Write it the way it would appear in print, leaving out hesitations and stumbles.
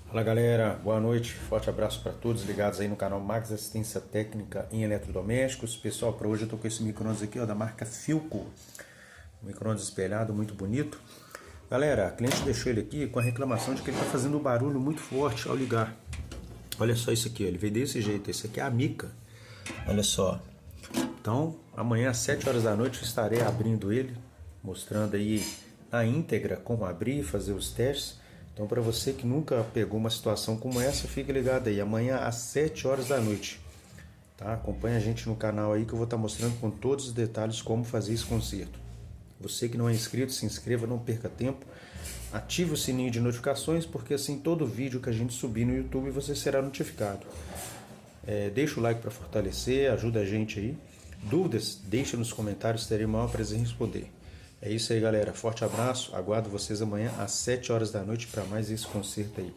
Fala galera, boa noite, forte abraço para todos ligados aí no canal Max Assistência Técnica em Eletrodomésticos. Pessoal, para hoje eu tô com esse micro-ondas aqui, ó, da marca Philco, um micro-ondas espelhado, muito bonito. Galera, a cliente deixou ele aqui com a reclamação de que ele tá fazendo um barulho muito forte ao ligar. Olha só isso aqui, ó, ele veio desse jeito, esse aqui é a mica, olha só. Então, amanhã às 7 horas da noite eu estarei abrindo ele, mostrando aí na íntegra como abrir e fazer os testes. Então, para você que nunca pegou uma situação como essa, fique ligado aí, amanhã às 7 horas da noite. Tá? Acompanhe a gente no canal aí que eu vou estar mostrando com todos os detalhes como fazer esse conserto. Você que não é inscrito, se inscreva, não perca tempo. Ative o sininho de notificações, porque assim todo vídeo que a gente subir no YouTube você será notificado. Deixa o like para fortalecer, ajuda a gente aí. Dúvidas, deixa nos comentários, terei o maior prazer em responder. É isso aí, galera. Forte abraço. Aguardo vocês amanhã às 7 horas da noite para mais esse concerto aí.